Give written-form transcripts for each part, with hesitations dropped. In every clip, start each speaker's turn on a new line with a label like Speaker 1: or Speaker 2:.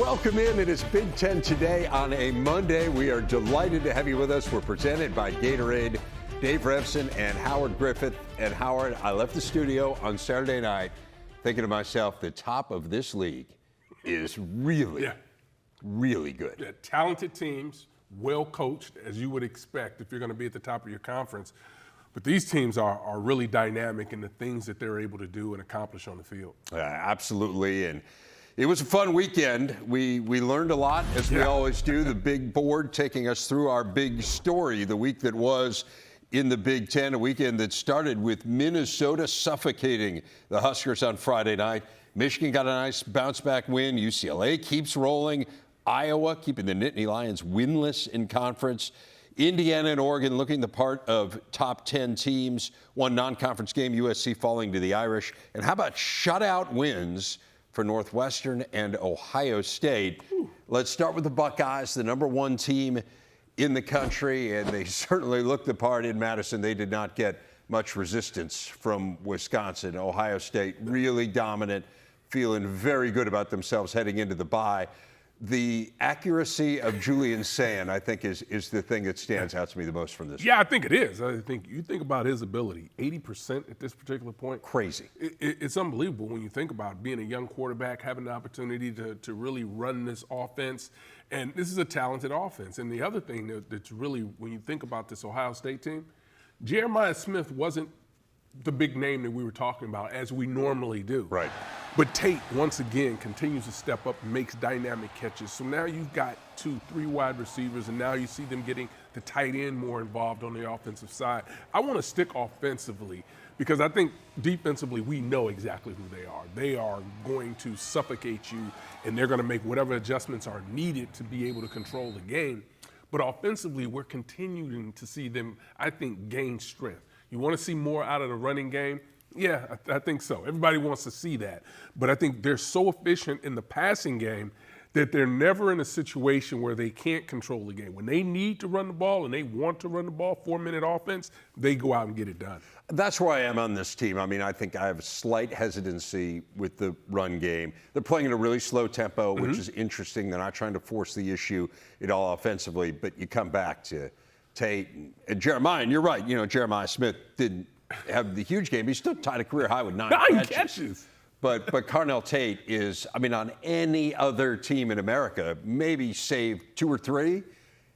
Speaker 1: Welcome in. It is Big Ten Today on a Monday. We are delighted to have you with us. We're presented by Gatorade. Dave Revson and Howard Griffith. And Howard, I left the studio on Saturday night thinking to myself, the top of this league is really good.
Speaker 2: Yeah, talented teams, well coached, as you would expect if you're going to be at the top of your conference. But these teams are really dynamic in the things that they're able to do and accomplish on the field.
Speaker 1: Absolutely. And it was a fun weekend. We learned a lot, as we always do. The big board taking us through our big story, the week that was in the Big Ten, a weekend that started with Minnesota suffocating the Huskers on Friday night. Michigan got a nice bounce-back win. UCLA keeps rolling. Iowa keeping the Nittany Lions winless in conference. Indiana and Oregon looking the part of top 10 teams. One non-conference game, USC falling to the Irish. And how about shutout wins for Northwestern and Ohio State? Let's start with the Buckeyes, the number one team in the country, and they certainly looked the part in Madison. They did not get much resistance from Wisconsin. Ohio State really dominant, feeling very good about themselves heading into the bye. The accuracy of Julian Sand, I think, is the thing that stands out to me the most from this.
Speaker 2: Yeah, I think it is. I think you think about his ability, 80% at this particular point.
Speaker 1: Crazy.
Speaker 2: It's unbelievable when you think about being a young quarterback, having the opportunity to really run this offense. And this is a talented offense. And the other thing that's really, when you think about this Ohio State team, Jeremiah Smith wasn't the big name that we were talking about as we normally do.
Speaker 1: Right.
Speaker 2: But Tate, once again, continues to step up, makes dynamic catches. So now you've got 2-3 wide receivers, and now you see them getting the tight end more involved on the offensive side. I want to stick offensively because I think defensively we know exactly who they are. They are going to suffocate you, and they're going to make whatever adjustments are needed to be able to control the game. But offensively, we're continuing to see them, I think, gain strength. You want to see more out of the running game? Yeah, I think so. Everybody wants to see that. But I think they're so efficient in the passing game that they're never in a situation where they can't control the game. When they need to run the ball and they want to run the ball, 4-minute offense, they go out and get it done.
Speaker 1: That's where I am on this team. I mean, I think I have a slight hesitancy with the run game. They're playing at a really slow tempo, which is interesting. They're not trying to force the issue at all offensively, but you come back to Tate and Jeremiah, and you're right. You know, Jeremiah Smith didn't have the huge game. He still tied a career high with 9 catches. But Carnell Tate is, I mean, on any other team in America, maybe save 2 or 3,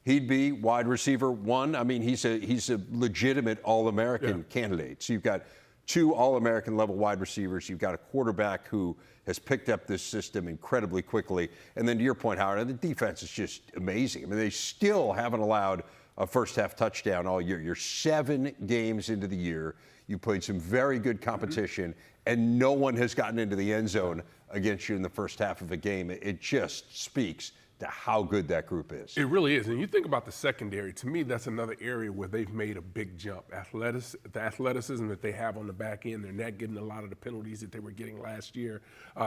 Speaker 1: he'd be wide receiver 1. I mean, he's a legitimate All-American candidate. So you've got 2 All-American level wide receivers. You've got a quarterback who has picked up this system incredibly quickly. And then to your point, Howard, the defense is just amazing. I mean, they still haven't allowed a first-half touchdown all year. You're 7 games into the year. You played some very good competition, and no one has gotten into the end zone against you in the first half of a game. It just speaks to how good that group is.
Speaker 2: It really is. And you think about the secondary, to me, that's another area where they've made a big jump. The athleticism that they have on the back end, they're not getting a lot of the penalties that they were getting last year,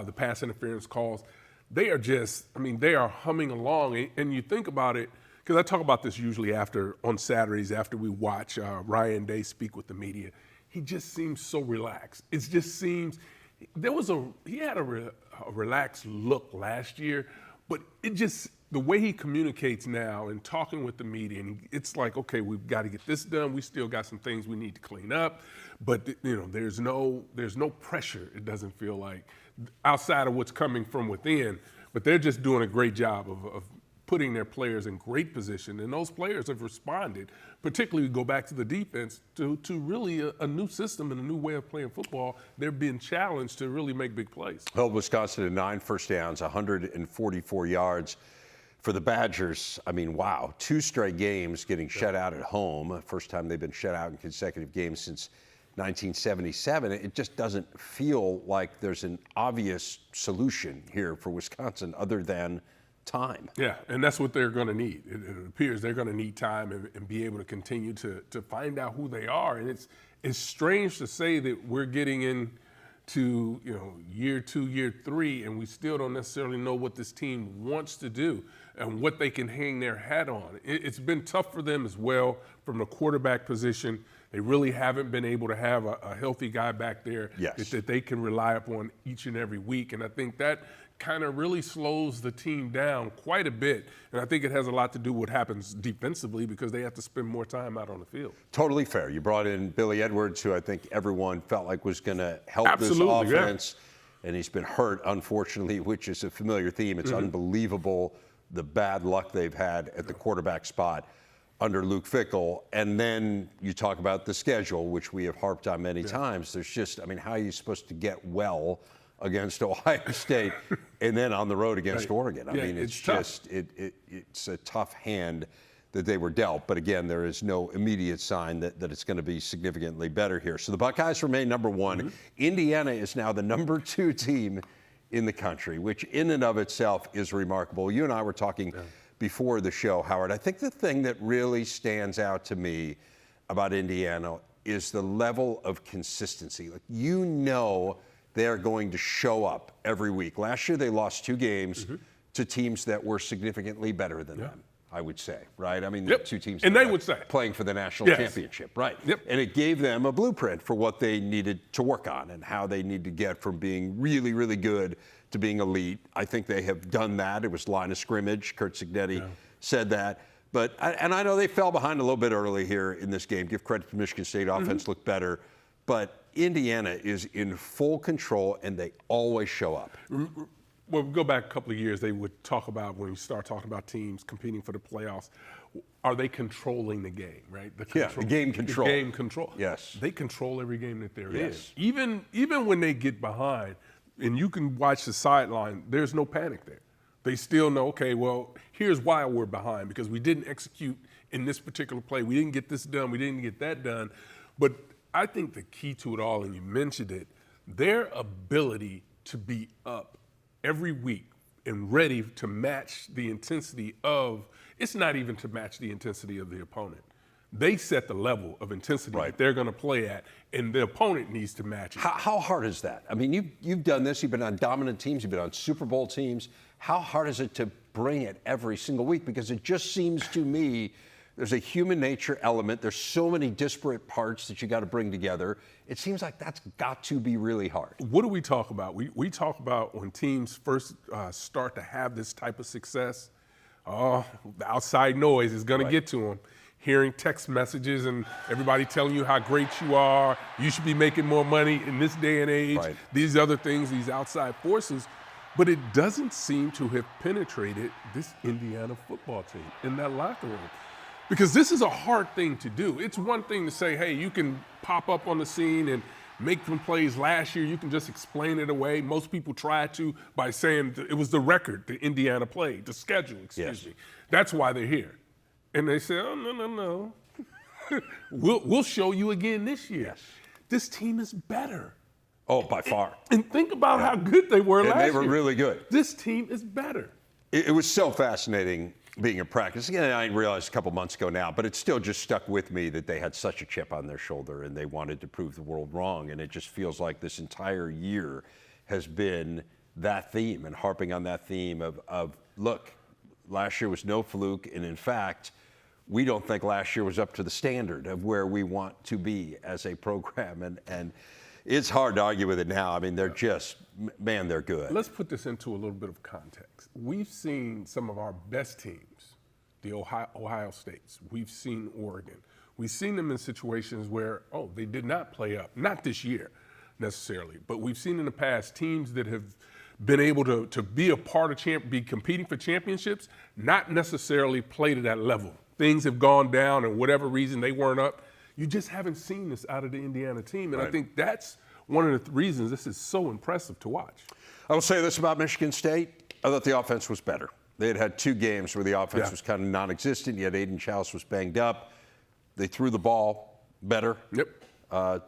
Speaker 2: the pass interference calls. They are just, I mean, they are humming along. And you think about it, because I talk about this usually on Saturdays after we watch Ryan Day speak with the media. He just seems so relaxed. It just seems he had a relaxed look last year, but it just the way he communicates now and talking with the media, and it's like, okay, we've got to get this done. We still got some things we need to clean up, but you know, there's no pressure. It doesn't feel like outside of what's coming from within, but they're just doing a great job of putting their players in great position, and those players have responded, particularly go back to the defense, to really a new system and a new way of playing football. They're being challenged to really make big plays.
Speaker 1: Held Wisconsin to 9 first downs, 144 yards for the Badgers. I mean, wow, 2 straight games getting shut out at home. First time they've been shut out in consecutive games since 1977. It just doesn't feel like there's an obvious solution here for Wisconsin other than time.
Speaker 2: Yeah, and that's what they're going to need. It appears they're going to need time and be able to continue to find out who they are. And it's strange to say that we're getting into year 2, year 3, and we still don't necessarily know what this team wants to do and what they can hang their hat on. It's been tough for them as well from the quarterback position. They really haven't been able to have a healthy guy back there that they can rely upon each and every week. And I think that kind of really slows the team down quite a bit. And I think it has a lot to do with what happens defensively because they have to spend more time out on the field.
Speaker 1: Totally fair. You brought in Billy Edwards, who I think everyone felt like was going to help
Speaker 2: Absolutely,
Speaker 1: this offense. Yeah. And he's been hurt, unfortunately, which is a familiar theme. It's unbelievable the bad luck they've had at the quarterback spot under Luke Fickell. And then you talk about the schedule, which we have harped on many times. There's just, I mean, how are you supposed to get well against Ohio State and then on the road against Oregon? I mean, it's just, it's a tough hand that they were dealt. But again, there is no immediate sign that it's going to be significantly better here. So the Buckeyes remain number one. Indiana is now the number 2 team in the country, which in and of itself is remarkable. You and I were talking before the show, Howard. I think the thing that really stands out to me about Indiana is the level of consistency. Like, you know, they're going to show up every week. Last year, they lost 2 games to teams that were significantly better than them, I would say, right? I mean, the 2 teams
Speaker 2: and they would say
Speaker 1: playing for the national championship, right? And it gave them a blueprint for what they needed to work on and how they need to get from being really, really good to being elite. I think they have done that. It was line of scrimmage. Kurt Cignetti said that. But I know they fell behind a little bit early here in this game. Give credit to Michigan State. Offense looked better. But Indiana is in full control, and they always show up.
Speaker 2: Well, we go back a couple of years, they would talk about, when you start talking about teams competing for the playoffs, are they controlling the game, right?
Speaker 1: The game control.
Speaker 2: The game control.
Speaker 1: Yes.
Speaker 2: They control every game that they're in. Even when they get behind, and you can watch the sideline, there's no panic there. They still know, okay, well, here's why we're behind, because we didn't execute in this particular play. We didn't get this done. We didn't get that done. But I think the key to it all, and you mentioned it, their ability to be up every week and ready to match the intensity of, it's not even to match the intensity of the opponent. They set the level of intensity that they're going to play at, and the opponent needs to match it.
Speaker 1: How hard is that? I mean, you've done this. You've been on dominant teams. You've been on Super Bowl teams. How hard is it to bring it every single week? Because it just seems to me there's a human nature element. There's so many disparate parts that you got to bring together. It seems like that's got to be really hard.
Speaker 2: What do we talk about? We talk about when teams first start to have this type of success, the outside noise is going to get to them. Hearing text messages and everybody telling you how great you are, you should be making more money in this day and age, these other things, these outside forces. But it doesn't seem to have penetrated this Indiana football team in that locker room. Because this is a hard thing to do. It's one thing to say, hey, you can pop up on the scene and make some plays last year. You can just explain it away. Most people try to by saying it was the record that Indiana played, the schedule, excuse me. That's why they're here. And they say, oh, no. we'll show you again this year. This team is better.
Speaker 1: Oh, by far.
Speaker 2: And think about how good they were last year.
Speaker 1: They were really good.
Speaker 2: This team is better.
Speaker 1: It was so fascinating being in practice. Again, I realized a couple months ago now, but it still just stuck with me that they had such a chip on their shoulder and they wanted to prove the world wrong. And it just feels like this entire year has been that theme and harping on that theme of look, last year was no fluke. And in fact, we don't think last year was up to the standard of where we want to be as a program. And it's hard to argue with it now. I mean, they're just, man, they're good.
Speaker 2: Let's put this into a little bit of context. We've seen some of our best teams, the Ohio States. We've seen Oregon. We've seen them in situations where, they did not play up. Not this year necessarily, but we've seen in the past teams that have been able to be a part of be competing for championships, not necessarily played at that level. Things have gone down, and whatever reason they weren't up. You just haven't seen this out of the Indiana team, and I think that's one of the reasons this is so impressive to watch.
Speaker 1: I will say this about Michigan State. I thought the offense was better. They had 2 games where the offense was kind of non-existent, yet Aiden Chalice was banged up. They threw the ball better.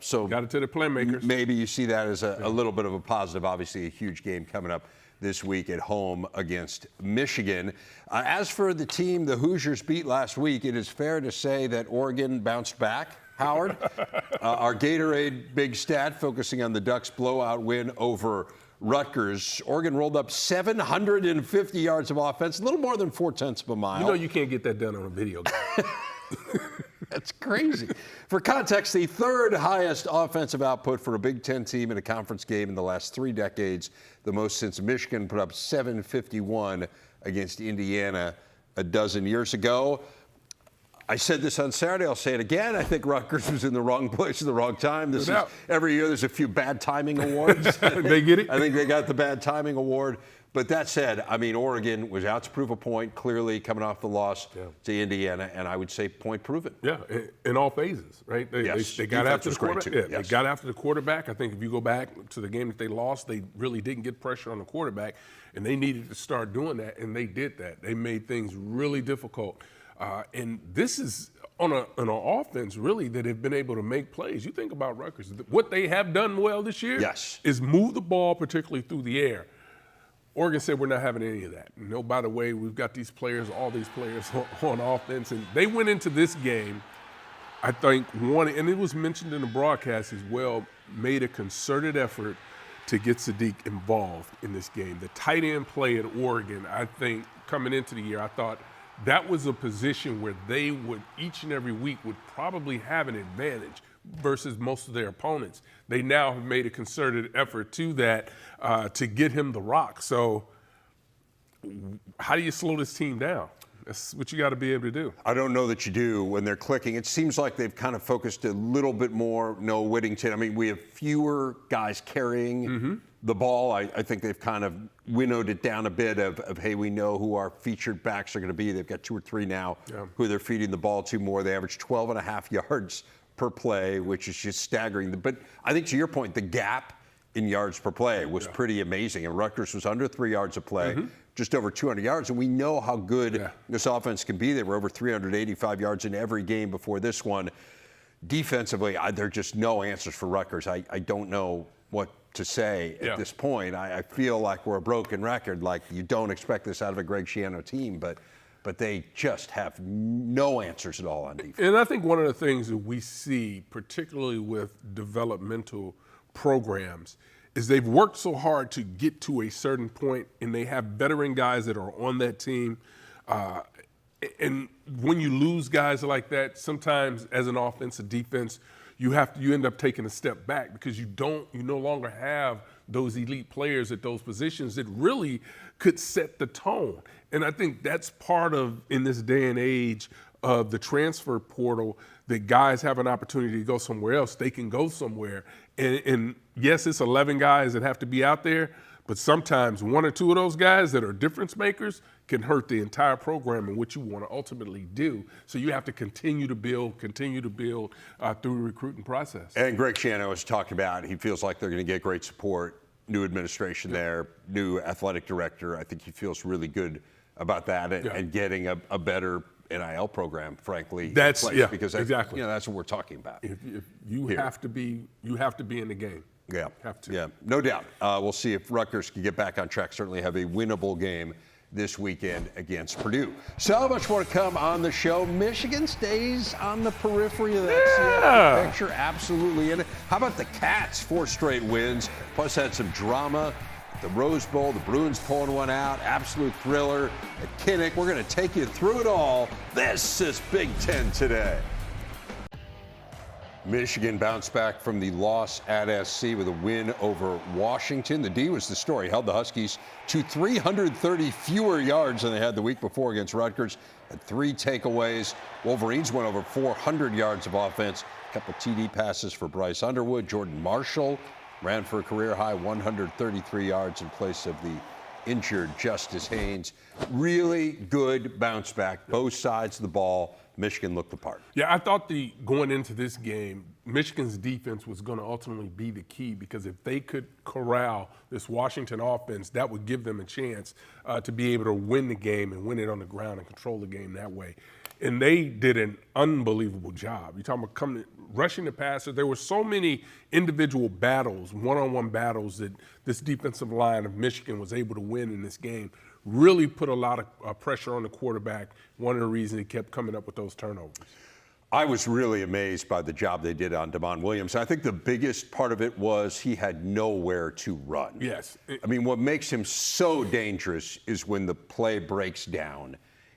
Speaker 1: So
Speaker 2: got it to the playmakers.
Speaker 1: Maybe you see that as a little bit of a positive. Obviously, a huge game coming up this week at home against Michigan. As for the team the Hoosiers beat last week, it is fair to say that Oregon bounced back, Howard. Our Gatorade big stat focusing on the Ducks' blowout win over Rutgers. Oregon rolled up 750 yards of offense, a little more than 0.4 of a mile.
Speaker 2: You know you can't get that done on a video game.
Speaker 1: That's crazy. For context, the third highest offensive output for a Big Ten team in a conference game in the last 3 decades, the most since Michigan put up 751 against Indiana a dozen years ago. I said this on Saturday, I'll say it again. I think Rutgers was in the wrong place at the wrong time. Every year there's a few bad timing awards.
Speaker 2: They get it?
Speaker 1: I think they got the bad timing award. But that said, I mean, Oregon was out to prove a point, clearly coming off the loss to Indiana, and I would say point proven.
Speaker 2: Yeah, in all phases, right? They got after the quarterback. They got after the quarterback. I think if you go back to the game that they lost, they really didn't get pressure on the quarterback, and they needed to start doing that, and they did that. They made things really difficult. And this is on an offense, really, that have been able to make plays. You think about Rutgers. What they have done well this year is move the ball, particularly through the air. Oregon said we're not having any of that. No, by the way, we've got these players, all these players on offense, and they went into this game, I think, and it was mentioned in the broadcast as well, made a concerted effort to get Sadiq involved in this game. The tight end play at Oregon, I think, coming into the year, I thought that was a position where they would, each and every week, would probably have an advantage versus most of their opponents. They now have made a concerted effort to that to get him the rock. So how do you slow this team down? That's what you got to be able to do.
Speaker 1: I don't know that you do when they're clicking. It seems like they've kind of focused a little bit more. No Whittington. I mean, we have fewer guys carrying the ball. I think they've kind of winnowed it down a bit of, hey, we know who our featured backs are going to be. They've got 2 or 3 now who they're feeding the ball to more. They average 12.5 yards per play, which is just staggering. But I think to your point, the gap in yards per play was pretty amazing. And Rutgers was under 3 yards a play, just over 200 yards. And we know how good this offense can be. They were over 385 yards in every game before this one. Defensively, there are just no answers for Rutgers. I don't know what to say at this point. I feel like we're a broken record, like you don't expect this out of a Greg Schiano team, but they just have no answers at all on defense.
Speaker 2: And I think one of the things that we see, particularly with developmental programs, is they've worked so hard to get to a certain point, and they have veteran guys that are on that team. And when you lose guys like that, sometimes as an offensive defense, you end up taking a step back because you no longer have those elite players at those positions that really could set the tone. And I think that's part of, in this day and age of the transfer portal, that guys have an opportunity to go somewhere else. They can go somewhere. And yes, it's 11 guys that have to be out there, but sometimes 1 or 2 of those guys that are difference makers can hurt the entire program and what you want to ultimately do. So you have to continue to build through the recruiting process.
Speaker 1: And Greg Schiano has talked about, he feels like they're going to get great support, new administration there, new athletic director. I think he feels really good about that and getting a better NIL program, frankly.
Speaker 2: That's
Speaker 1: because
Speaker 2: exactly.
Speaker 1: That's what we're talking about.
Speaker 2: If you have to be in the game.
Speaker 1: Yeah,
Speaker 2: have to.
Speaker 1: Yeah, no doubt. We'll see if Rutgers can get back on track. Certainly have a winnable game this weekend against Purdue. So much more to come on the show. Michigan stays on the periphery of that CFP picture, absolutely in it. How about the Cats? 4 straight wins, plus had some drama. The Rose Bowl, the Bruins pulling one out, absolute thriller at Kinnick. We're going to take you through it all. This is Big Ten Today. Michigan bounced back from the loss at SC with a win over Washington. The D was the story. Held the Huskies to 330 fewer yards than they had the week before against Rutgers. Had 3 takeaways. Wolverines went over 400 yards of offense. A couple TD passes for Bryce Underwood. Jordan Marshall ran for a career-high 133 yards in place of the injured Justice Haynes. Really good bounce back, both sides of the ball. Michigan looked the part.
Speaker 2: Yeah, I thought going into this game, Michigan's defense was going to ultimately be the key, because if they could corral this Washington offense, that would give them a chance to be able to win the game and win it on the ground and control the game that way. And they did an unbelievable job. You're talking about rushing the passer. There were so many individual battles, one-on-one battles, that this defensive line of Michigan was able to win in this game. Really put a lot of pressure on the quarterback. One of the reasons he kept coming up with those turnovers.
Speaker 1: I was really amazed by the job they did on Damon Williams. I think the biggest part of it was he had nowhere to run.
Speaker 2: Yes.
Speaker 1: I mean, what makes him so dangerous is when the play breaks down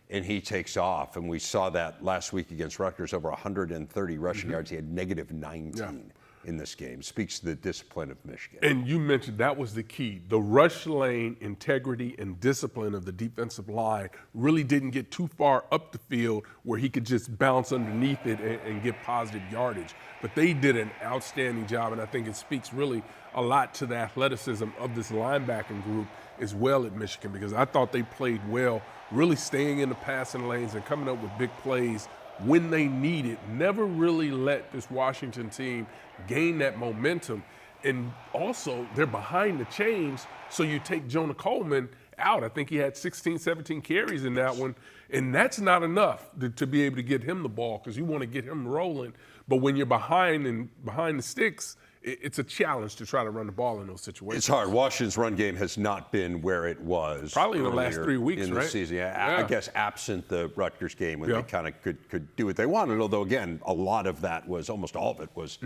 Speaker 1: and he takes off. And we saw that last week against Rutgers, over 130 rushing yards. He had negative 19 in this game. Speaks to the discipline of Michigan.
Speaker 2: And you mentioned that was the key. The rush lane integrity and discipline of the defensive line really didn't get too far up the field where he could just bounce underneath it and get positive yardage. But they did an outstanding job, and I think it speaks really a lot to the athleticism of this linebacking group as well at Michigan, because I thought they played well, really staying in the passing lanes and coming up with big plays when they need it. Never really let this Washington team gain that momentum. And also, they're behind the chains, so you take Jonah Coleman out. I think he had 16, 17 carries in that one, and that's not enough to be able to get him the ball, because you want to get him rolling. But when you're behind the sticks, it's a challenge to try to run the ball in those situations.
Speaker 1: It's hard. Washington's run game has not been where it was
Speaker 2: probably in the last 3 weeks,
Speaker 1: in
Speaker 2: right?
Speaker 1: the season. I guess absent the Rutgers game when they kind of could do what they wanted, although, again, a lot of that was, almost all of it was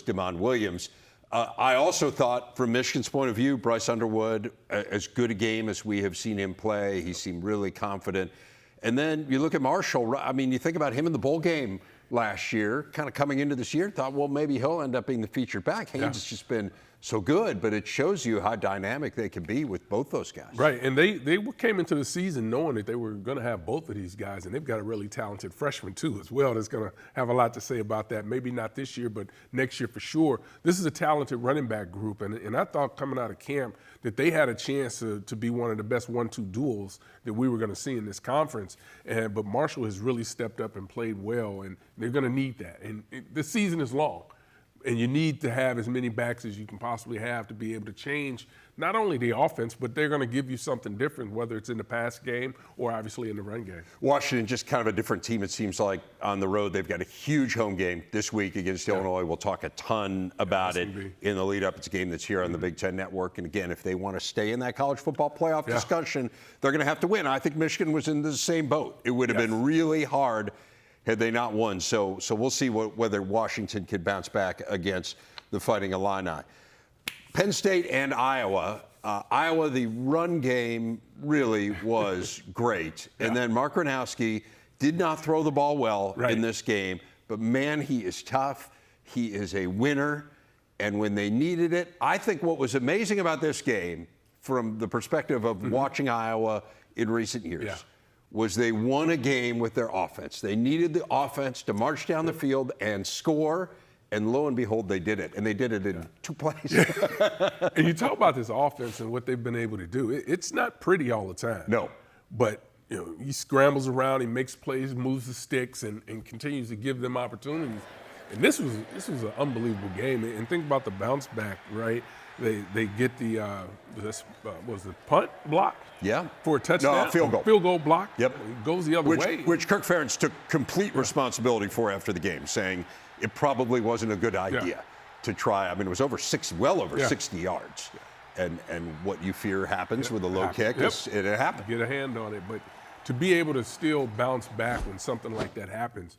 Speaker 1: DeMond Williams. I also thought, from Michigan's point of view, Bryce Underwood, as good a game as we have seen him play. He seemed really confident. And then you look at Marshall. I mean, you think about him in the bowl game last year, kind of coming into this year, thought, well, maybe he'll end up being the featured back. Haynes has just been so good, but it shows you how dynamic they can be with both those guys.
Speaker 2: Right, and they came into the season knowing that they were going to have both of these guys, and they've got a really talented freshman, too, as well, that's going to have a lot to say about that. Maybe not this year, but next year for sure. This is a talented running back group, and I thought coming out of camp that they had a chance to be one of the best 1-2 duels that we were going to see in this conference. But Marshall has really stepped up and played well, and they're going to need that. And this season is long. And you need to have as many backs as you can possibly have to be able to change not only the offense, but they're going to give you something different, whether it's in the pass game or obviously in the run game.
Speaker 1: Washington, just kind of a different team, it seems like, on the road. They've got a huge home game this week against Illinois. We'll talk a ton about it in the lead-up. It's a game that's here on the Big Ten Network. And, again, if they want to stay in that college football playoff discussion, they're going to have to win. I think Michigan was in the same boat. It would have been really hard had they not won. So we'll see whether Washington could bounce back against the Fighting Illini. Penn State and Iowa. Iowa, the run game really was great. And then Mark Gronowski did not throw the ball well in this game. But, man, he is tough. He is a winner. And when they needed it, I think what was amazing about this game, from the perspective of watching Iowa in recent years, was they won a game with their offense. They needed the offense to march down the field and score, and lo and behold, they did it. And they did it in 2 plays.
Speaker 2: And you talk about this offense and what they've been able to do. It's not pretty all the time.
Speaker 1: No.
Speaker 2: But he scrambles around, he makes plays, moves the sticks, and continues to give them opportunities. And this was an unbelievable game. And think about the bounce back, right? They get the was the punt block?
Speaker 1: Yeah.
Speaker 2: For a touchdown?
Speaker 1: No, field goal.
Speaker 2: Field goal block.
Speaker 1: Yep.
Speaker 2: It goes the other way.
Speaker 1: Which Kirk Ferentz took complete responsibility for after the game, saying it probably wasn't a good idea to try. I mean, it was well over 60 yards. And what you fear happens with a low kick, it happened.
Speaker 2: Get a hand on it. But to be able to still bounce back when something like that happens,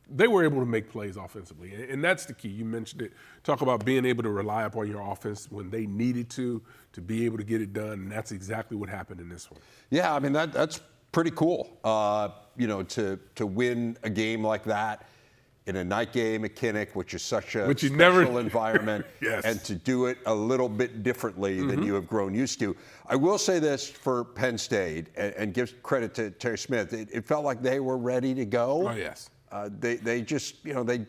Speaker 2: they were able to make plays offensively, and that's the key. You mentioned it. Talk about being able to rely upon your offense when they needed to be able to get it done, and that's exactly what happened in this one. Yeah,
Speaker 1: I mean, that's pretty cool, to win a game like that in a night game at Kinnick, which is such a special environment, and to do it a little bit differently than you have grown used to. I will say this for Penn State, and give credit to Terry Smith. It felt like they were ready to go.
Speaker 2: Oh, yes.
Speaker 1: They just, they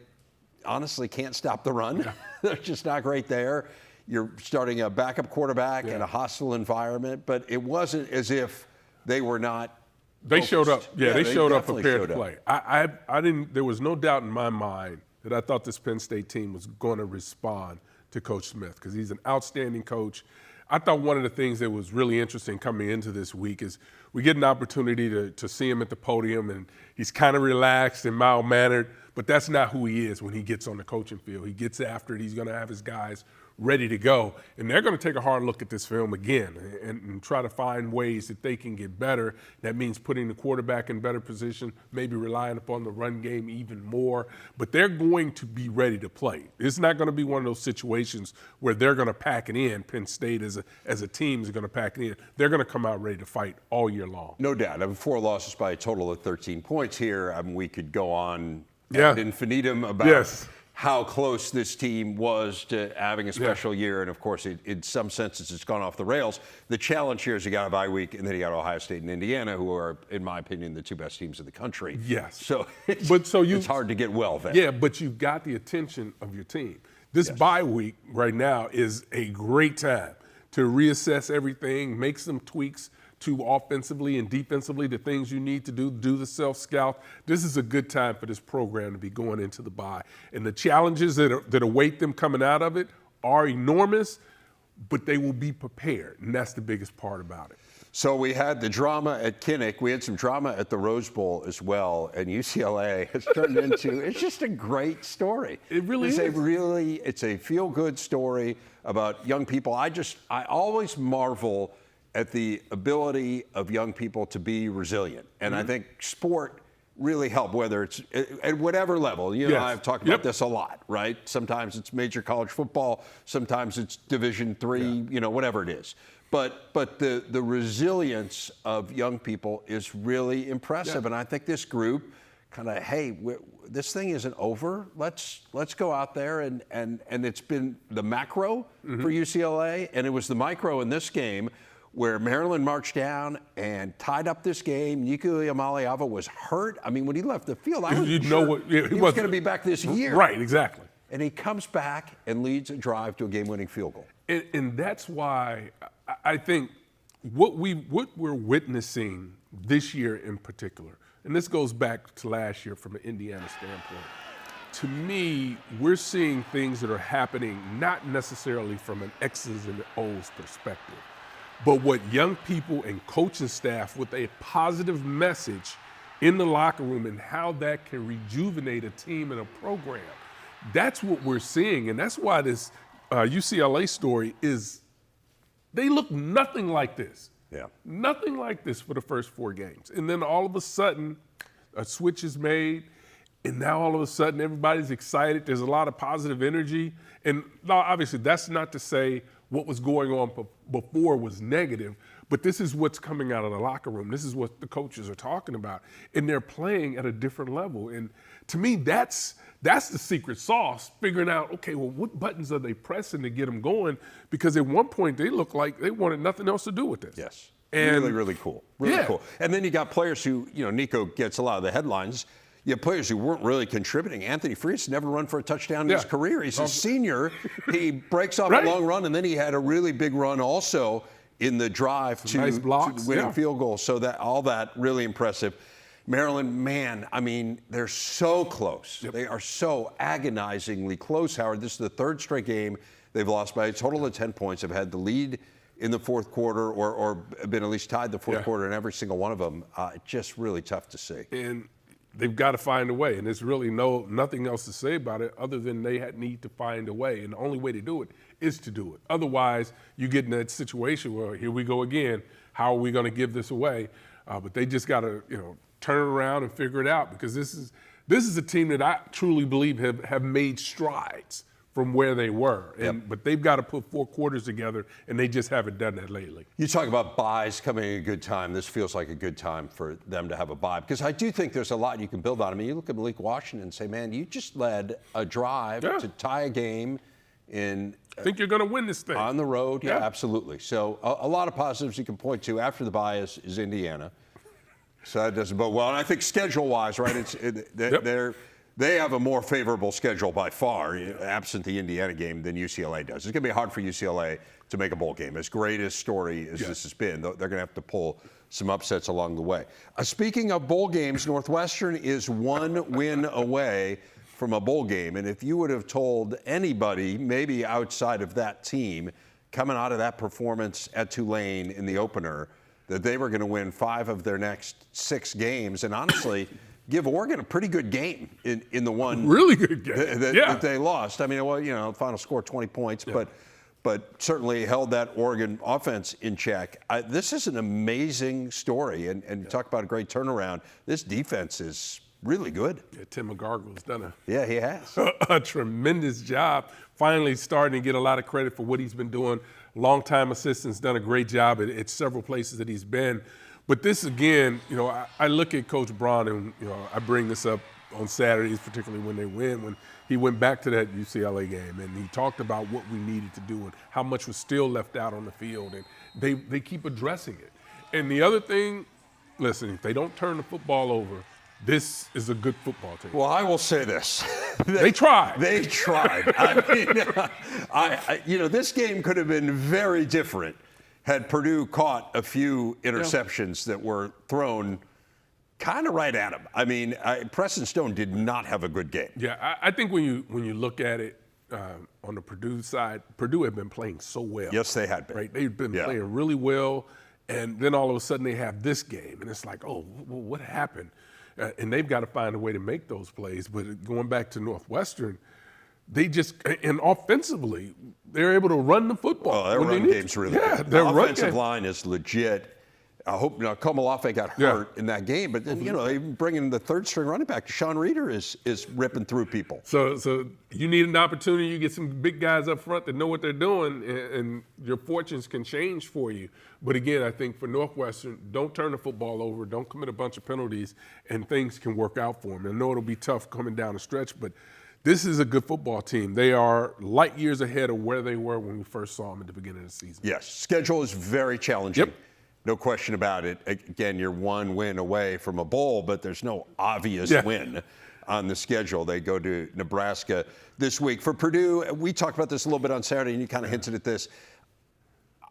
Speaker 1: honestly can't stop the run. They're just not great there. You're starting a backup quarterback in a hostile environment, but it wasn't as if they were not.
Speaker 2: They showed up. Yeah, they showed up prepared
Speaker 1: to
Speaker 2: play. I didn't. There was no doubt in my mind that I thought this Penn State team was going to respond to Coach Smith, because he's an outstanding coach. I thought one of the things that was really interesting coming into this week is we get an opportunity to see him at the podium, and he's kind of relaxed and mild-mannered, but that's not who he is when he gets on the coaching field. He gets after it. He's going to have his guys ready to go. And they're going to take a hard look at this film again and try to find ways that they can get better. That means putting the quarterback in better position, maybe relying upon the run game even more. But they're going to be ready to play. It's not going to be one of those situations where they're going to pack it in. Penn State as a team is going to pack it in. They're going to come out ready to fight all year long.
Speaker 1: No doubt. I mean, 4 losses by a total of 13 points here. I mean, we could go on ad infinitum about how close this team was to having a special year. And, of course, in some senses, it's gone off the rails. The challenge here is you got a bye week, and then you got Ohio State and Indiana, who are, in my opinion, the 2 best teams in the country.
Speaker 2: Yes.
Speaker 1: So it's hard to get well there.
Speaker 2: Yeah, but you've got the attention of your team. This bye week right now is a great time to reassess everything, make some tweaks to offensively and defensively, the things you need to do the self-scout. This is a good time for this program to be going into the bye. And the challenges that await them coming out of it are enormous, but they will be prepared, and that's the biggest part about it.
Speaker 1: So we had the drama at Kinnick. We had some drama at the Rose Bowl as well, and UCLA has turned into, it's just a great story.
Speaker 2: It really is.
Speaker 1: It's a feel-good story about young people. I always marvel at the ability of young people to be resilient. And I think sport really helped, whether it's at whatever level. You know, I've talked about this a lot, right? Sometimes it's major college football, sometimes it's Division III, you know, whatever it is. But the resilience of young people is really impressive. And I think this group kind of, hey, this thing isn't over. Let's go out there and it's been the macro for UCLA, and it was the micro in this game where Maryland marched down and tied up this game. Nico Iamaleava was hurt. I mean, when he left the field, I wasn't sure he was going to be back this year.
Speaker 2: Right, exactly.
Speaker 1: And he comes back and leads a drive to a game-winning field goal.
Speaker 2: And that's why I think what we're witnessing this year in particular, and this goes back to last year from an Indiana standpoint, to me, we're seeing things that are happening not necessarily from an X's and O's perspective, but what young people and coaching staff with a positive message in the locker room and how that can rejuvenate a team and a program. That's what we're seeing, and that's why this UCLA story is, they look nothing like this.
Speaker 1: Yeah. Nothing
Speaker 2: like this for the first 4 games. And then all of a sudden, a switch is made, and now all of a sudden everybody's excited. There's a lot of positive energy. And now, obviously, that's not to say what was going on before was negative, but this is what's coming out of the locker room. This is what the coaches are talking about. And they're playing at a different level. And to me, that's the secret sauce, figuring out, okay, well, what buttons are they pressing to get them going? Because at one point, they looked like they wanted nothing else to do with this.
Speaker 1: Yes. And really, really cool. Really cool. And then you got players who, you know, Nico gets a lot of the headlines. You have players who weren't really contributing. Anthony Freese never run for a touchdown in his career. He's a senior. He breaks off a long run, and then he had a really big run also in the drive to the winning field goal. So that all that really impressive. Maryland, man, I mean, they're so close. They are so agonizingly close, Howard. This is the 3rd straight game they've lost by a total of 10 points. They've had the lead in the 4th quarter or been at least tied the 4th quarter in every single one of them. Just really tough to see.
Speaker 2: And they've got to find a way, and there's really nothing else to say about it other than they need to find a way, and the only way to do it is to do it. Otherwise, you get in that situation where here we go again. How are we going to give this away? But they just got to, you know, turn it around and figure it out, because this is a team that I truly believe have made strides from where they were. But they've got to put 4 quarters together, and they just haven't done that lately.
Speaker 1: You talk about buys coming at a good time. This feels like a good time for them to have a buy, because I do think there's a lot you can build on. I mean, you look at Malik Washington and say, man, you just led a drive to tie a game in
Speaker 2: I think you're going to win this thing.
Speaker 1: On the road, absolutely. So a lot of positives you can point to. After the bye is Indiana. So that doesn't bode well. And I think schedule-wise, right, they have a more favorable schedule by far, absent the Indiana game, than UCLA does. It's going to be hard for UCLA to make a bowl game. As great a story as this has been, they're going to have to pull some upsets along the way. Speaking of bowl games, Northwestern is 1 win away from a bowl game. And if you would have told anybody, maybe outside of that team, coming out of that performance at Tulane in the opener, that they were going to win 5 of their next 6 games, and honestly, give Oregon a pretty good game in the one
Speaker 2: really good game
Speaker 1: that they lost. I mean, well, final score 20 points, but certainly held that Oregon offense in check. This is an amazing story, and you talk about a great turnaround. This defense is really good.
Speaker 2: Yeah, Tim McGargle's done
Speaker 1: he has
Speaker 2: a tremendous job. Finally starting to get a lot of credit for what he's been doing. Longtime assistant's done a great job at several places that he's been. But this, again, I look at Coach Braun, and, I bring this up on Saturdays, particularly when they win, when he went back to that UCLA game, and he talked about what we needed to do and how much was still left out on the field, and they keep addressing it. And the other thing, listen, if they don't turn the football over, this is a good football team.
Speaker 1: Well, I will say this.
Speaker 2: They tried.
Speaker 1: They tried. I mean, this game could have been very different had Purdue caught a few interceptions that were thrown kind of right at him. I mean, Preston Stone did not have a good game.
Speaker 2: Yeah, I think when you look at it on the Purdue side, Purdue had been playing so well.
Speaker 1: Yes, they had been.
Speaker 2: Right, they've been playing really well, and then all of a sudden they have this game, and it's like, oh, well, what happened? And they've got to find a way to make those plays. But going back to Northwestern, they just, and offensively, they're able to run the football.
Speaker 1: Oh, their run game's really good.
Speaker 2: Their
Speaker 1: offensive line is legit. I hope Komolafe got hurt in that game, but then, they bring in the third-string running back. Sean Reeder is ripping through people.
Speaker 2: So you need an opportunity. You get some big guys up front that know what they're doing, and your fortunes can change for you. But again, I think for Northwestern, don't turn the football over, don't commit a bunch of penalties, and things can work out for them. I know it'll be tough coming down the stretch, but this is a good football team. They are light years ahead of where they were when we first saw them at the beginning of the season.
Speaker 1: Yes, schedule is very challenging.
Speaker 2: Yep.
Speaker 1: No question about it. Again, you're one win away from a bowl, but there's no obvious win on the schedule. They go to Nebraska this week. For Purdue, we talked about this a little bit on Saturday, and you kind of hinted at this.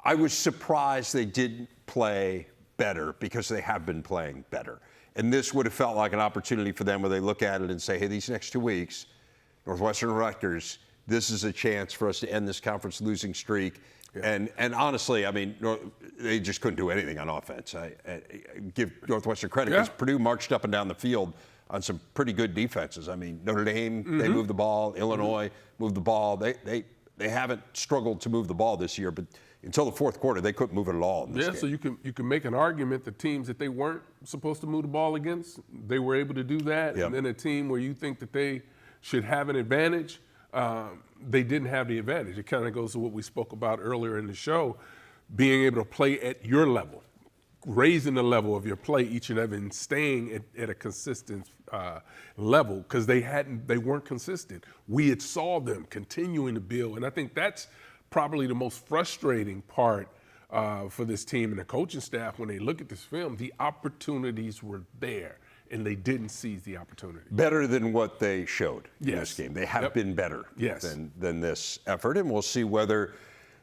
Speaker 1: I was surprised they didn't play better because they have been playing better. And this would have felt like an opportunity for them where they look at it and say, hey, these next 2 weeks, Northwestern and Rutgers, this is a chance for us to end this conference losing streak. Yeah. And honestly, I mean, they just couldn't do anything on offense. I give Northwestern credit because Purdue marched up and down the field on some pretty good defenses. I mean, Notre Dame, they moved the ball. Illinois moved the ball. They haven't struggled to move the ball this year, but until the fourth quarter, they couldn't move it at all in this game.
Speaker 2: So you can make an argument the teams that they weren't supposed to move the ball against, they were able to do that.
Speaker 1: Yep.
Speaker 2: And then a team where you think that they should have an advantage, they didn't have the advantage. It kind of goes to what we spoke about earlier in the show, being able to play at your level, raising the level of your play each and every, and staying at a consistent level, because they weren't consistent. We had saw them continuing to build, and I think that's probably the most frustrating part for this team and the coaching staff when they look at this film. The opportunities were there, and they didn't seize the opportunity.
Speaker 1: Better than what they showed in this game. They have been better than this effort, and we'll see whether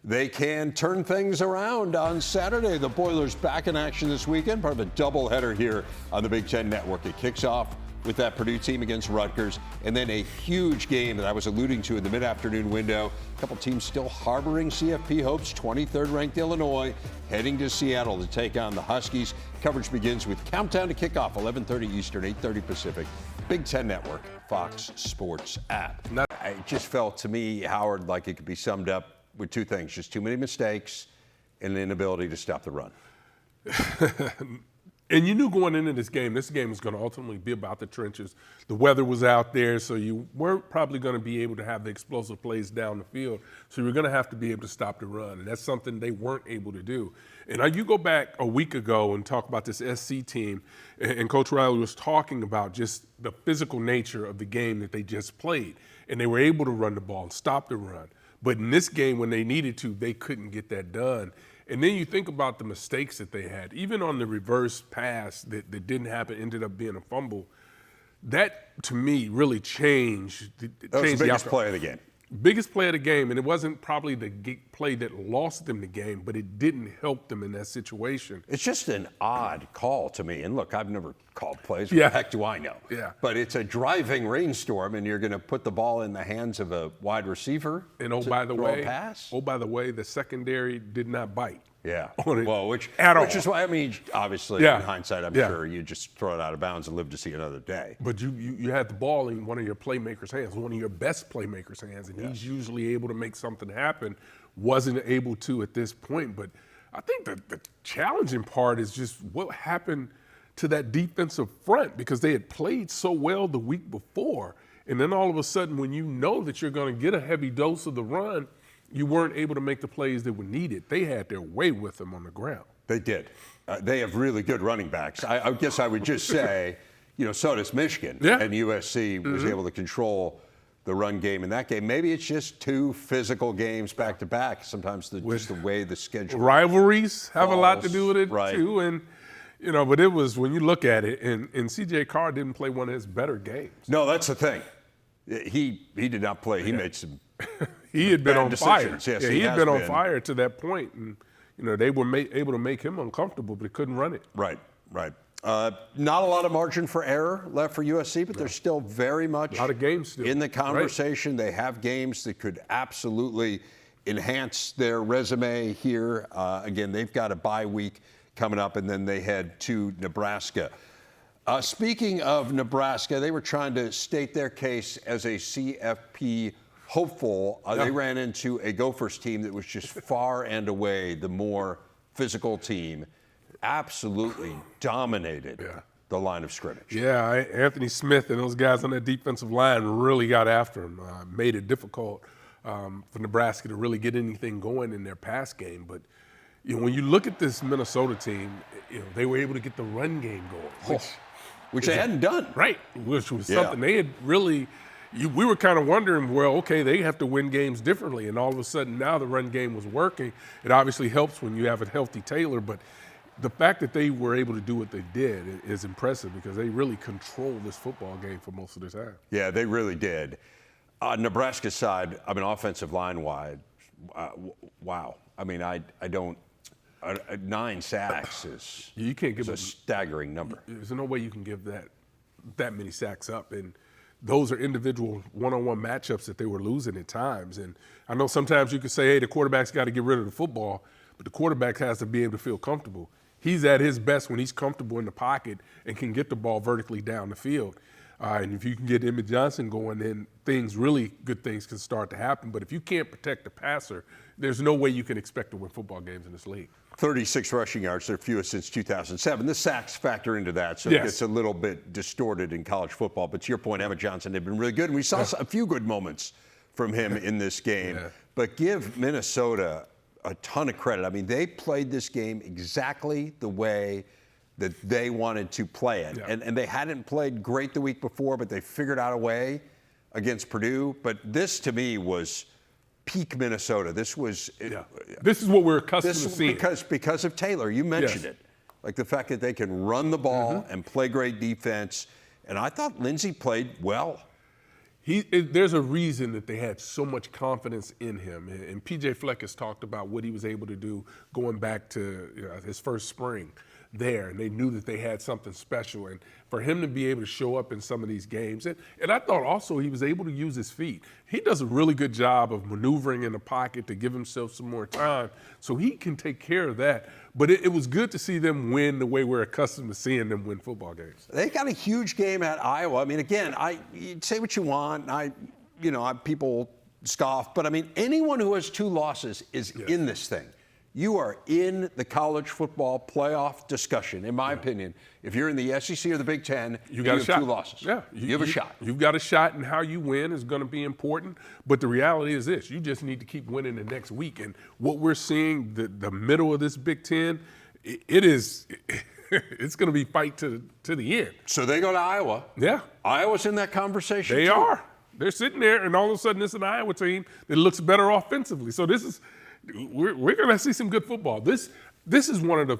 Speaker 1: they can turn things around on Saturday. The Boilers back in action this weekend, part of a doubleheader here on the Big Ten Network. It kicks off with that Purdue team against Rutgers, and then a huge game that I was alluding to in the mid-afternoon window. A couple teams still harboring CFP hopes. 23rd ranked Illinois heading to Seattle to take on the Huskies. Coverage begins with countdown to kickoff, 11:30 Eastern, 8:30 Pacific. Big Ten Network, Fox Sports app. It just felt to me, Howard, like it could be summed up with two things: just too many mistakes and an inability to stop the run.
Speaker 2: And you knew going into this game was going to ultimately be about the trenches. The weather was out there, so you weren't probably going to be able to have the explosive plays down the field. So you're going to have to be able to stop the run, and that's something they weren't able to do. And you go back a week ago and talk about this SC team, and Coach Riley was talking about just the physical nature of the game that they just played. And they were able to run the ball and stop the run. But in this game, when they needed to, they couldn't get that done. And then you think about the mistakes that they had, even on the reverse pass that didn't happen, ended up being a fumble. That, to me, really changed.
Speaker 1: That was the biggest play of the game.
Speaker 2: Biggest play of the game, and it wasn't probably the play that lost them the game, but it didn't help them in that situation.
Speaker 1: It's just an odd call to me. And look, I've never called plays.
Speaker 2: Yeah.
Speaker 1: What the heck do I know?
Speaker 2: Yeah.
Speaker 1: But it's a driving rainstorm, and you're going to put the ball in the hands of a wide receiver.
Speaker 2: And
Speaker 1: by the way,
Speaker 2: the secondary did not bite.
Speaker 1: Yeah.
Speaker 2: On it
Speaker 1: Well, which is why, I mean, obviously, in hindsight, I'm sure you just throw it out of bounds and live to see another day.
Speaker 2: But you had the ball in one of your playmakers' hands, one of your best playmakers' hands, and he's usually able to make something happen. Wasn't able to at this point. But I think the challenging part is just what happened to that defensive front, because they had played so well the week before. And then all of a sudden, when you know that you're going to get a heavy dose of the run, you weren't able to make the plays that were needed. They had their way with them on the ground.
Speaker 1: They did. They have really good running backs. I guess I would just say, so does Michigan.
Speaker 2: Yeah.
Speaker 1: And USC was able to control the run game in that game. Maybe it's just two physical games back to back. Sometimes just the way the schedule
Speaker 2: rivalries have a lot to do with it
Speaker 1: right.
Speaker 2: too. And but it was, when you look at it, and C.J. Carr didn't play one of his better games.
Speaker 1: No, that's the thing. He did not play. He made some.
Speaker 2: He had been on fire.
Speaker 1: Yes,
Speaker 2: he had been on fire to that point, and they were able to make him uncomfortable, but they couldn't run it.
Speaker 1: Right. Not a lot of margin for error left for USC, but they're still very much
Speaker 2: a lot of games still
Speaker 1: in the conversation. Right. They have games that could absolutely enhance their resume here. Again, they've got a bye week coming up, and then they head to Nebraska. Speaking of Nebraska, they were trying to state their case as a CFP hopeful. They ran into a Gophers team that was just far and away the more physical team. Absolutely dominated the line of scrimmage.
Speaker 2: Yeah, Anthony Smith and those guys on that defensive line really got after him, made it difficult for Nebraska to really get anything going in their pass game. But when you look at this Minnesota team, they were able to get the run game going,
Speaker 1: which they hadn't done.
Speaker 2: Right, which was something they had really. We were kind of wondering, well, okay, they have to win games differently, and all of a sudden now the run game was working. It obviously helps when you have a healthy Taylor, but the fact that they were able to do what they did is impressive, because they really controlled this football game for most of the time. Yeah,
Speaker 1: they really did. Nebraska's side, offensive line-wide, wow. I mean, I don't. 9 sacks is
Speaker 2: you can't give
Speaker 1: a staggering number.
Speaker 2: There's no way you can give that many sacks up, and those are individual one-on-one matchups that they were losing at times. And I know sometimes you could say, hey, the quarterback's got to get rid of the football, but the quarterback has to be able to feel comfortable. He's at his best when he's comfortable in the pocket and can get the ball vertically down the field. And if you can get Emmett Johnson going, then good things can start to happen. But if you can't protect the passer, there's no way you can expect to win football games in this league. 36 rushing yards, their fewest since 2007. The sacks factor into that, so it gets a little bit distorted in college football. But to your point, Emmett Johnson had been really good, and we saw a few good moments from him in this game. But give Minnesota a ton of credit. I mean, they played this game exactly the way that they wanted to play it. And they hadn't played great the week before, but they figured out a way against Purdue. But this, to me, was peak Minnesota. This was this is what we're accustomed to seeing. Because of Taylor. You mentioned it. Like the fact that they can run the ball and play great defense. And I thought Lindsey played well. There's a reason that they had so much confidence in him. And P.J. Fleck has talked about what he was able to do going back to his first spring there, and they knew that they had something special. And for him to be able to show up in some of these games, and I thought also he was able to use his feet. He does a really good job of maneuvering in the pocket to give himself some more time, so he can take care of that. But it was good to see them win the way we're accustomed to seeing them win football games. They got a huge game at Iowa. I mean, again, you say what you want. People scoff, but I mean, anyone who has 2 losses is in this thing. You are in the college football playoff discussion, in my opinion. If you're in the SEC or the Big Ten, you have 2 losses. Yeah, you have a shot. You've got a shot, and how you win is going to be important. But the reality is this: you just need to keep winning the next week. And what we're seeing, the middle of this Big Ten, it's going to be fight to the end. So they go to Iowa. Yeah, Iowa's in that conversation. They are. They're sitting there, and all of a sudden, it's an Iowa team that looks better offensively. So we're going to see some good football. This is one of the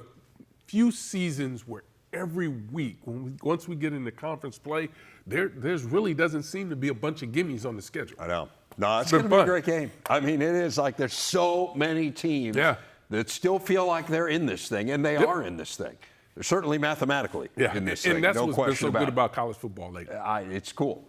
Speaker 2: few seasons where every week, once we get into conference play, there's really doesn't seem to be a bunch of gimmies on the schedule. I know. No, it's going to be a great game. I mean, it is like there's so many teams that still feel like they're in this thing, and they are in this thing.
Speaker 1: They're certainly mathematically in this thing.
Speaker 2: And that's
Speaker 1: no
Speaker 2: what's been
Speaker 1: question
Speaker 2: so
Speaker 1: about
Speaker 2: good
Speaker 1: it.
Speaker 2: about college football lately.
Speaker 1: It's cool.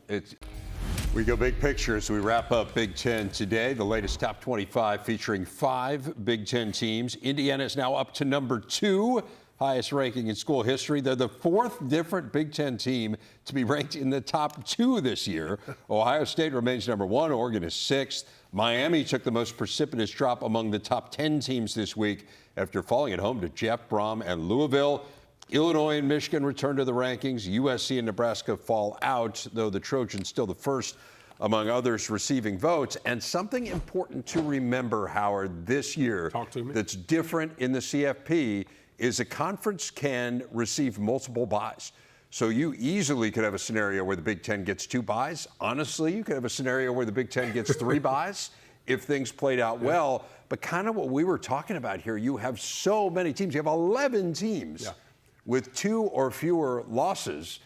Speaker 1: We go big picture as we wrap up Big Ten today. The latest top 25 featuring 5 Big Ten teams. Indiana is now up to number 2, highest ranking in school history. They're the 4th different Big Ten team to be ranked in the top 2 this year. Ohio State remains number 1. Oregon is 6th. Miami took the most precipitous drop among the top 10 teams this week after falling at home to Jeff Brom and Louisville. Illinois and Michigan return to the rankings. USC and Nebraska fall out, though the Trojans still the first among others receiving votes. And something important to remember, Howard, this year that's different in the CFP is a conference can receive multiple buys. So you easily could have a scenario where the Big Ten gets 2 buys. Honestly, you could have a scenario where the Big Ten gets 3 buys if things played out well. But kind of what we were talking about here, you have so many teams. You have 11 teams with 2 or fewer losses.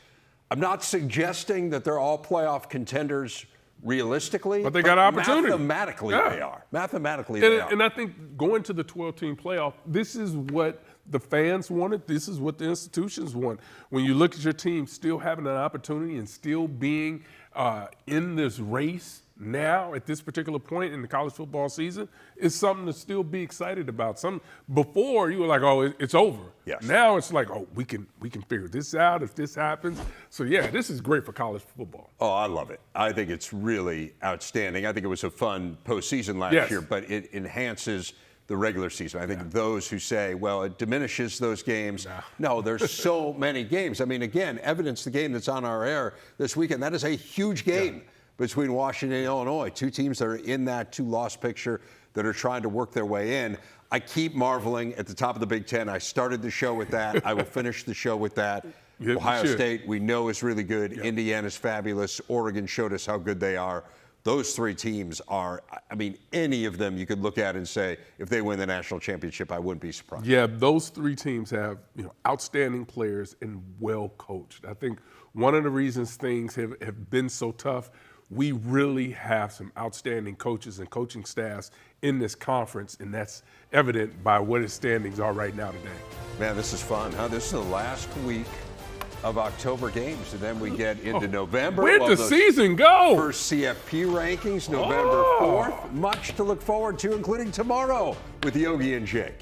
Speaker 1: I'm not suggesting that they're all playoff contenders realistically.
Speaker 2: But they got opportunity.
Speaker 1: Mathematically, they are. Mathematically, they are.
Speaker 2: And I think going to the 12-team playoff, this is what the fans wanted. This is what the institutions want. When you look at your team still having an opportunity and still being in this race now at this particular point in the college football season, it's something to still be excited about. Before you were like, oh, it's over.
Speaker 1: Yes.
Speaker 2: Now it's like, oh, we can figure this out if this happens. So yeah, this is great for college football.
Speaker 1: Oh, I love it. I think it's really outstanding. I think it was a fun postseason last year, but it enhances the regular season. I think those who say, well, it diminishes those games. No, there's so many games. I mean, again, evidence the game that's on our air this weekend. That is a huge game between Washington and Illinois. 2 teams that are in that 2-loss picture that are trying to work their way in. I keep marveling at the top of the Big Ten. I started the show with that. I will finish the show with that. Ohio State, we know, is really good. Indiana's fabulous. Oregon showed us how good they are. Those 3 teams are, I mean, any of them you could look at and say, if they win the national championship, I wouldn't be surprised.
Speaker 2: Yeah, those 3 teams have outstanding players and well coached. I think one of the reasons things have been so tough, we really have some outstanding coaches and coaching staffs in this conference, and that's evident by what its standings are right now today.
Speaker 1: Man, this is fun, huh? This is the last week of October games, and then we get into November.
Speaker 2: Where'd the season go?
Speaker 1: First CFP rankings, November 4th. Much to look forward to, including tomorrow with Yogi and Jake.